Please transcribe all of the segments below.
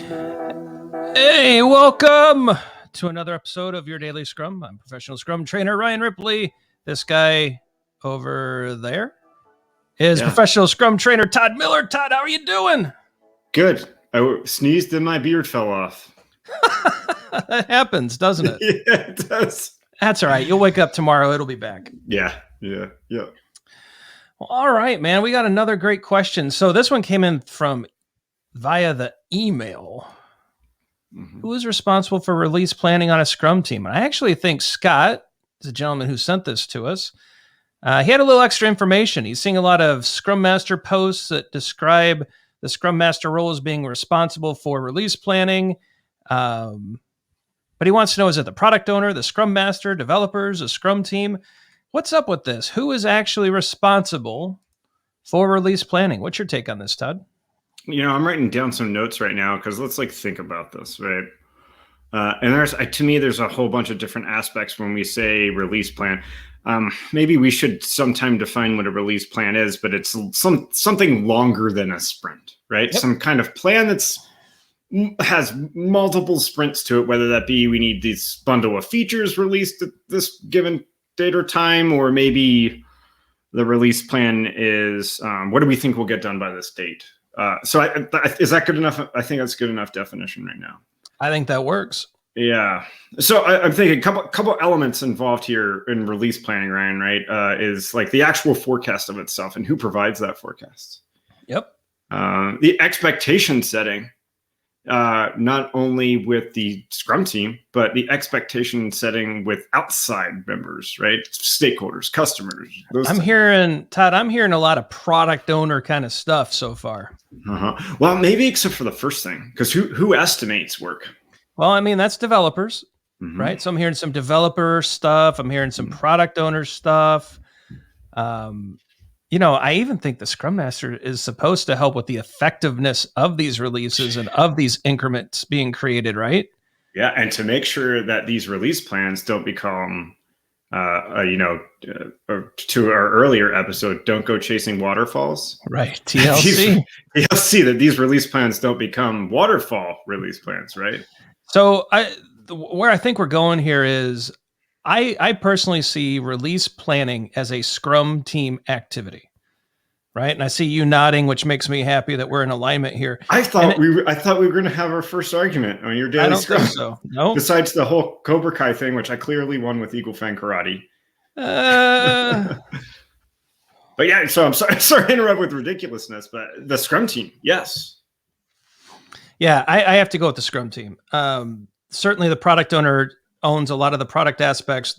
Hey, welcome to another episode of Your Daily Scrum. I'm professional Scrum trainer Ryan Ripley. This guy over there is professional Scrum trainer Todd Miller. Todd, how are you doing? Good. I sneezed and my beard fell off. That happens, doesn't it? Yeah, it does. That's all right. You'll wake up tomorrow. It'll be back. Yeah. Well, all right, man. We got another great question. So this one came in from via the email. Mm-hmm. Who is responsible for release planning on a Scrum team? And I actually think Scott is the gentleman who sent this to us. He had a little extra information. He's seeing a lot of Scrum Master posts that describe the Scrum Master role as being responsible for release planning. But he wants to know, is it the product owner, the Scrum Master, developers, a Scrum team? What's up with this? Who is actually responsible for release planning? What's your take on this, Todd? I'm writing down some notes right now because let's think about this, right? And to me, there's a whole bunch of different aspects when we say release plan. Maybe we should sometime define what a release plan is, but it's something longer than a sprint, right? Yep. Some kind of plan has multiple sprints to it, whether that be we need this bundle of features released at this given date or time, or maybe the release plan is what do we think will get done by this date? So is that good enough? I think that's good enough definition right now. I think that works. Yeah. So I'm thinking couple elements involved here in release planning, Ryan, right? Is like the actual forecast of itself and who provides that forecast. Yep. The expectation setting, not only with the Scrum team, but the expectation setting with outside members, right? Stakeholders, customers. I'm hearing a lot of product owner kind of stuff so far. Well, maybe except for the first thing, because who estimates work? Well, I mean, that's developers, right? So I'm hearing some developer stuff. I'm hearing some product owner stuff. I even think the Scrum Master is supposed to help with the effectiveness of these releases and of these increments being created, right? Yeah, and to make sure that these release plans don't become, to our earlier episode, don't go chasing waterfalls. Right, TLC. TLC, that these release plans don't become waterfall release plans, right? So where I think we're going here is, I personally see release planning as a Scrum team activity, right? And I see you nodding, which makes me happy that we're in alignment here. I thought we were going to have our first argument on your daily Scrum. Think so. No. Besides the whole Cobra Kai thing, which I clearly won with Eagle Fang Karate. But yeah, so I'm sorry to interrupt with ridiculousness, but the Scrum team, yes. Yeah, I have to go with the Scrum team. Certainly the product owner owns a lot of the product aspects,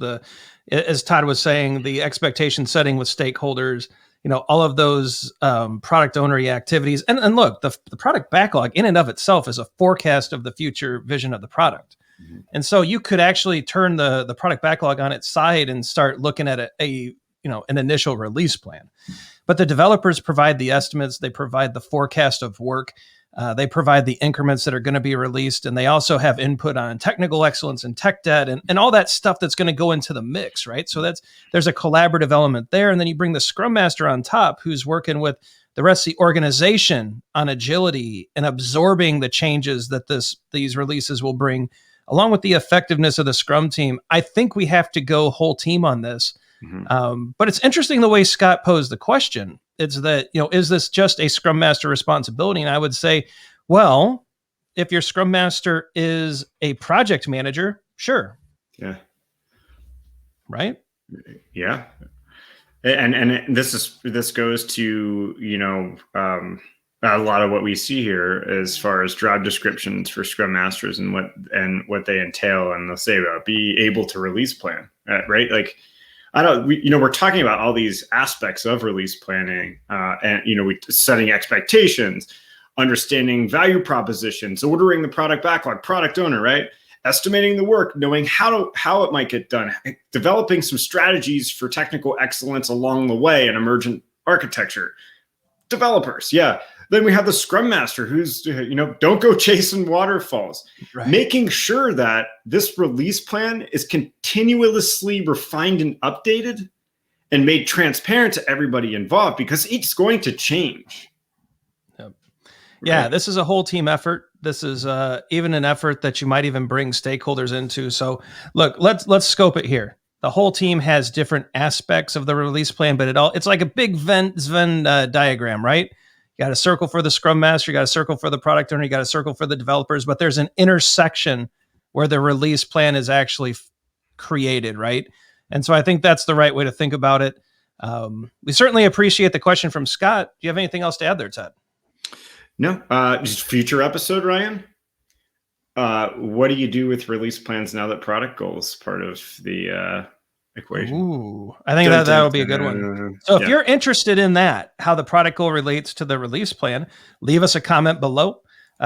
as Todd was saying, the expectation setting with stakeholders, all of those product ownery activities. And look, the product backlog in and of itself is a forecast of the future vision of the product. Mm-hmm. And so you could actually turn the product backlog on its side and start looking at an initial release plan. But the developers provide the estimates, they provide the forecast of work. They provide the increments that are going to be released, and they also have input on technical excellence and tech debt and all that stuff that's going to go into the mix, right? So there's a collaborative element there. And then you bring the Scrum Master on top, who's working with the rest of the organization on agility and absorbing the changes that these releases will bring, along with the effectiveness of the Scrum team. I think we have to go whole team on this. Mm-hmm. But it's interesting the way Scott posed the question. It's that, is this just a Scrum Master responsibility? And I would say, well, if your Scrum Master is a project manager, sure. Yeah. Right? Yeah. And this goes to, a lot of what we see here as far as job descriptions for Scrum Masters and what they entail. And they'll say about be able to release plan, right? Like, we're talking about all these aspects of release planning, and setting expectations, understanding value propositions, ordering the product backlog, product owner, right? Estimating the work, knowing how it might get done, developing some strategies for technical excellence along the way, and emergent architecture. Developers, yeah. Then we have the Scrum Master who's, don't go chasing waterfalls, right. Making sure that this release plan is continuously refined and updated and made transparent to everybody involved, because it's going to change. Yep. Yeah, Right. this is a whole team effort. This is even an effort that you might even bring stakeholders into. So look, let's scope it here. The whole team has different aspects of the release plan, but it's like a big Venn diagram, right? You got a circle for the Scrum Master, you got a circle for the product owner, you got a circle for the developers, but there's an intersection where the release plan is actually created, right? And so I think that's the right way to think about it. We certainly appreciate the question from Scott. Do you have anything else to add there, Todd? No, just future episode, Ryan. What do you do with release plans now that product goals part of the equation? Ooh, I think that would be a good one. So if you're interested in that, how the product goal relates to the release plan, leave us a comment below.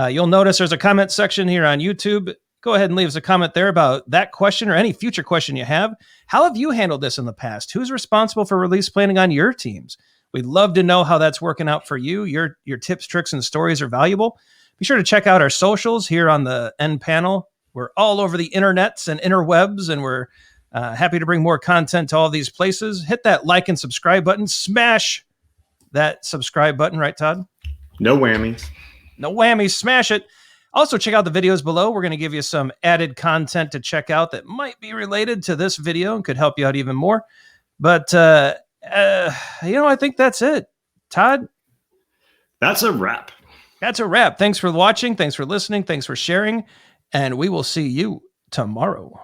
You'll notice there's a comment section here on YouTube. Go ahead and leave us a comment there about that question or any future question you have. How have you handled this in the past? Who's responsible for release planning on your teams? We'd love to know how that's working out for you. Your tips, tricks, and stories are valuable. Be sure to check out our socials here on the end panel. We're all over the internets and interwebs, and we're happy to bring more content to all these places. Hit that like and subscribe button. Smash that subscribe button, right, Todd? No whammies. No whammies. Smash it. Also, check out the videos below. We're going to give you some added content to check out that might be related to this video and could help you out even more. But, I think that's it. Todd? That's a wrap. That's a wrap. Thanks for watching. Thanks for listening. Thanks for sharing. And we will see you tomorrow.